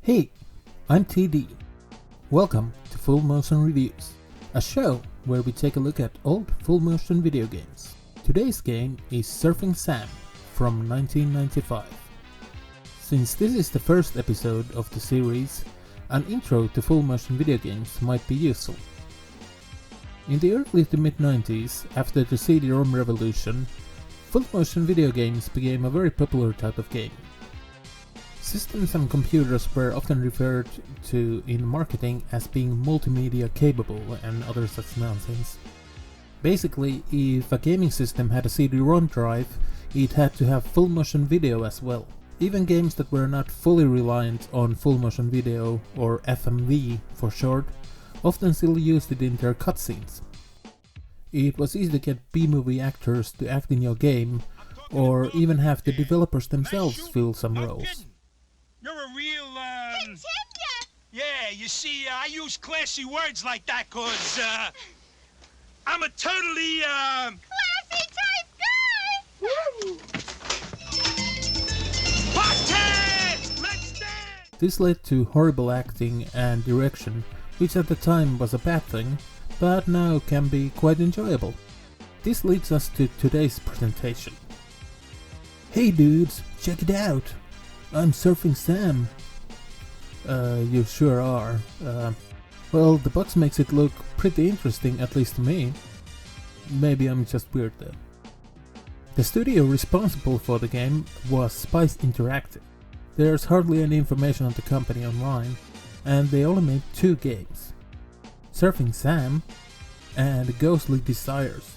Hey, I'm TD. Welcome to Full Motion Reviews, a show where we take a look at old full motion video games. Today's game is Surfin Sam from 1995. Since this is the first episode of the series, an intro to full motion video games might be useful. In the early to mid-90s, after the CD-ROM revolution, full motion video games became a very popular type of game. Systems and computers were often referred to in marketing as being multimedia capable and other such nonsense. Basically, if a gaming system had a CD-ROM drive, it had to have full motion video as well. Even games that were not fully reliant on full motion video, or FMV for short, often still used it in their cutscenes. It was easy to get B-movie actors to act in your game, or even have the developers themselves fill some roles. You're a real, Yeah, you see, I use classy words like that cause, I'm a totally, Classy type guy! Party! Let's dance! This led to horrible acting and direction, which at the time was a bad thing, but now can be quite enjoyable. This leads us to today's presentation. Hey dudes, check it out! I'm Surfin Sam. You sure are. Well, the box makes it look pretty interesting, at least to me. Maybe I'm just weird though. The studio responsible for the game was Spice Interactive. There's hardly any information on the company online, and they only made 2 games. Surfin Sam and Ghostly Desires.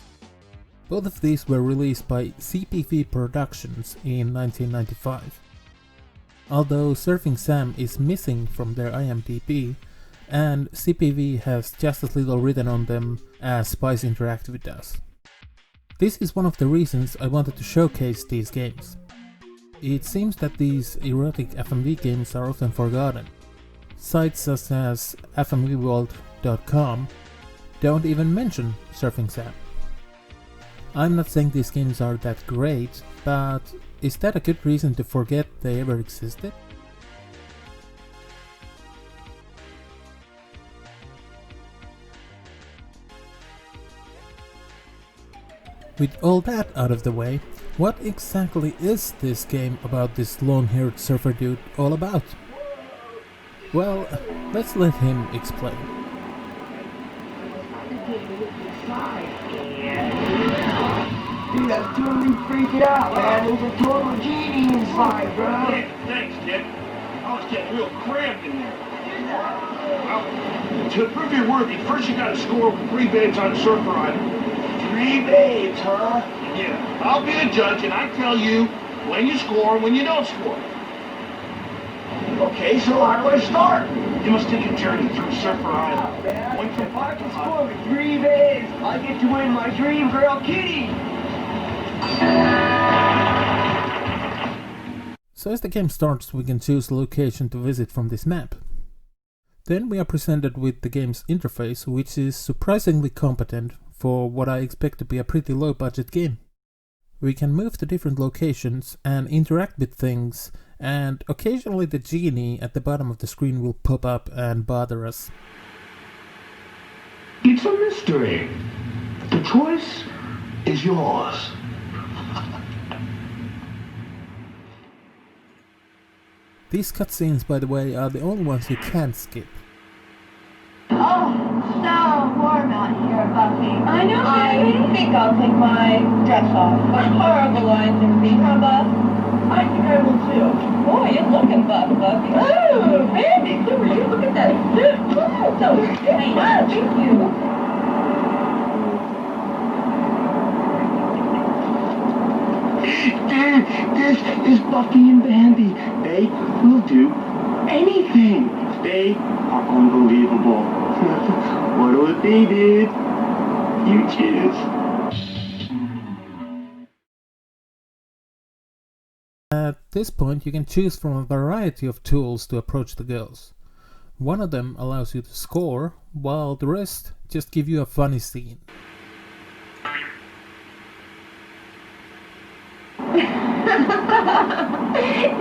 Both of these were released by CPV Productions in 1995. Although Surfin Sam is missing from their IMDb, and CPV has just as little written on them as Spice Interactive does. This is one of the reasons I wanted to showcase these games. It seems that these erotic FMV games are often forgotten. Sites such as fmvworld.com don't even mention Surfin Sam. I'm not saying these games are that great, but is that a good reason to forget they ever existed? With all that out of the way, what exactly is this game about this long-haired surfer dude all about? Well, let's let him explain. Dude, I'm totally freaking out, man. There's a total genie inside, bro. Yeah, thanks, kid. I was getting real cramped in there. Well, to prove you're worthy, first you gotta score with 3 babes on Surfer Island. 3 babes, huh? Yeah, I'll be the judge and I tell you when you score and when you don't score. Okay, so how do I start? You must take a journey through Surfer Island. Man, if I can score with 3 babes, I get to win my dream girl, Kitty. So as the game starts, we can choose a location to visit from this map. Then we are presented with the game's interface, which is surprisingly competent for what I expect to be a pretty low budget game. We can move to different locations and interact with things, and occasionally the genie at the bottom of the screen will pop up and bother us. It's a mystery. The choice is yours. These cutscenes, by the way, are the only ones you can't skip. Oh, so warm out here, Buffy. I know, I think I'll take my dress off. What horrible lines in me, huh, Buff? I think I will too. Boy, you're looking buff, Buffy. Oh, Mandy, so you look at that. Oh, so Hey, thank you. This is Buffy and Bambi. They will do anything. They are unbelievable. What would they did? You choose. At this point, you can choose from a variety of tools to approach the girls. One of them allows you to score, while the rest just give you a funny scene.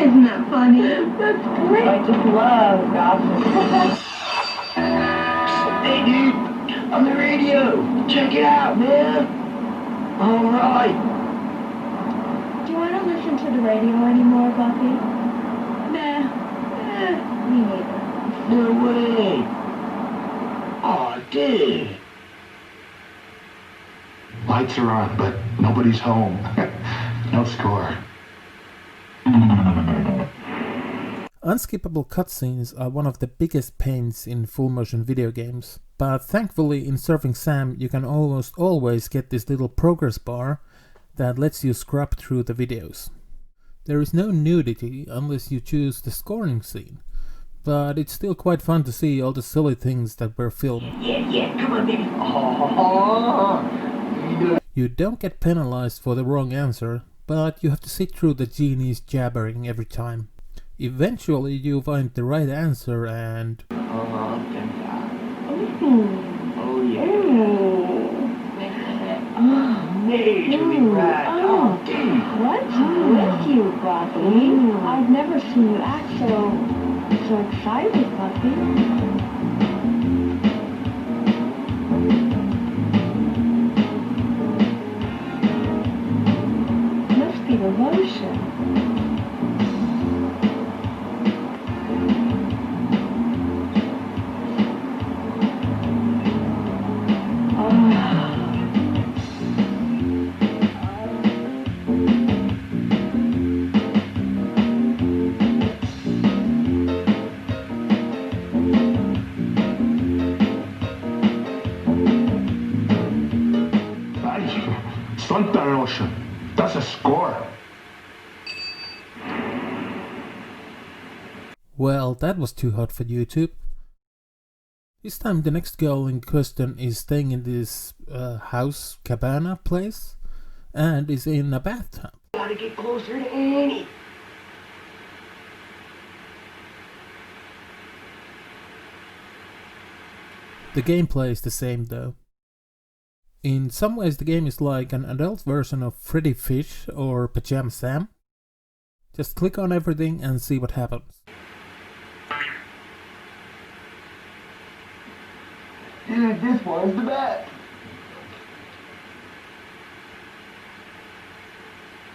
Is Isn't that funny? That's great. I just love gossip. Hey, dude, on the radio. Check it out, man. All right. Do you want to listen to the radio anymore, Buffy? Nah. Me neither. No way. Aw, dude. Lights are on, but nobody's home. No score. Unskippable cutscenes are one of the biggest pains in full-motion video games, but thankfully in Surfin Sam you can almost always get this little progress bar that lets you scrub through the videos. There is no nudity unless you choose the scoring scene, but it's still quite fun to see all the silly things that were filmed. Yeah, come on, baby. You don't get penalized for the wrong answer, but you have to sit through the genie's jabbering every time. Eventually you find the right answer and... Oh, thank God. Oh, yeah. Majorly right. Oh, dude. What's with you, Buffy? I've never seen you act so excited, Buffy. Must be the lotion. Stunt that ocean. That's a score. Well, that was too hot for YouTube. This time the next girl in question is staying in this house cabana place and is in a bathtub. Gotta get closer to Annie. The gameplay is the same though. In some ways the game is like an adult version of Freddy Fish or Pajama Sam. Just click on everything and see what happens. Dude, this one's the best.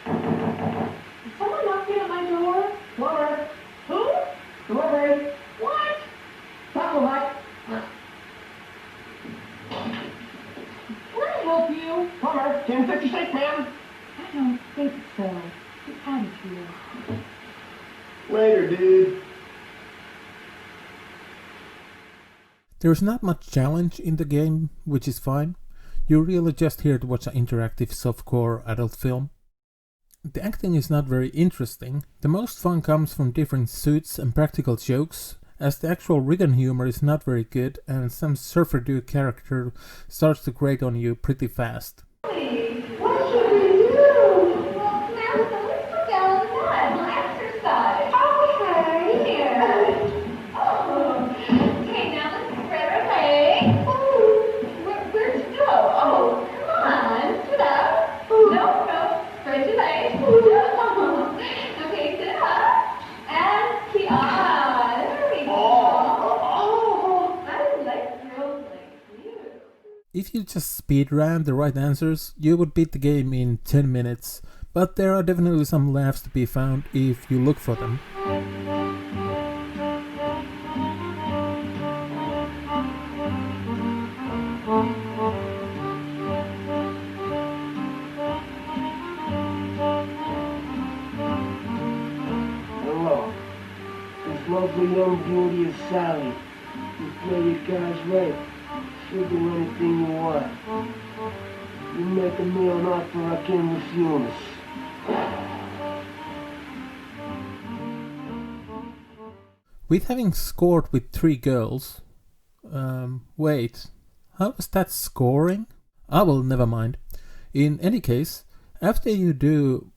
Is someone knocking at my door? Plumber. Who? Delivery. What? Taco Hut. Can I help you? Plumber. 1056, ma'am. I don't think so. Get out of here. Later, dude. There's not much challenge in the game, which is fine. You're really just here to watch an interactive softcore adult film. The acting is not very interesting. The most fun comes from different suits and practical jokes, as the actual written humor is not very good and some surfer dude character starts to grate on you pretty fast. What should we do? Well, Samantha, let's go down on the mud. We'll exercise. Okay. Here. Oh. Okay, now let's spread our legs. Where'd you go? Oh, come on. Sit up. No. Spread your legs. Okay, sit up. And keep on. There we go. I like girls like you. If you just speedrun the right answers, you would beat the game in 10 minutes, but there are definitely some laughs to be found if you look for them. Hello. This lovely young beauty is Sally. You play your cards right. She'll do anything you want. You make a meal an offer I can't refuse. With having scored with 3 girls... wait, how was that scoring? Ah well, never mind. In any case, after you do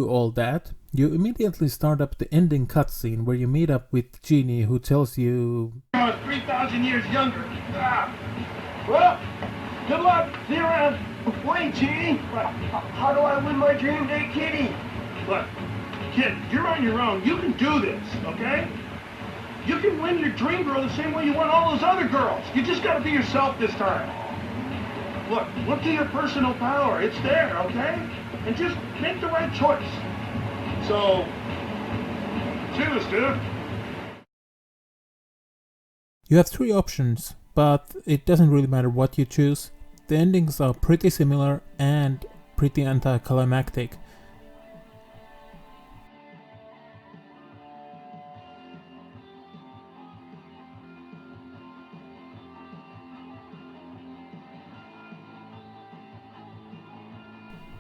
all that, you immediately start up the ending cutscene where you meet up with Genie, who tells you... I was 3,000 years younger. Well, good luck. See you around. Wait, Genie. How do I win my dream date, kitty? Look, Kid, you're on your own. You can do this, okay? You can win your dream girl the same way you won all those other girls. You just gotta be yourself this time. Look to your personal power. It's there, okay? And just make the right choice. So, cheers, dude. You have 3 options, but it doesn't really matter what you choose. The endings are pretty similar and pretty anticlimactic.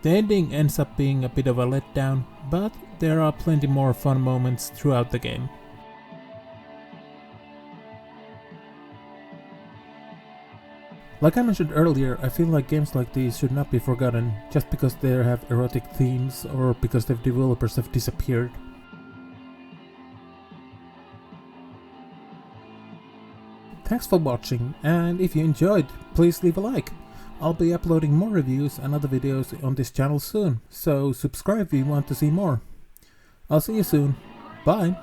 The ending ends up being a bit of a letdown, but there are plenty more fun moments throughout the game. Like I mentioned earlier, I feel like games like these should not be forgotten just because they have erotic themes or because their developers have disappeared. Thanks for watching, and if you enjoyed, please leave a like. I'll be uploading more reviews and other videos on this channel soon, so subscribe if you want to see more. I'll see you soon. Bye!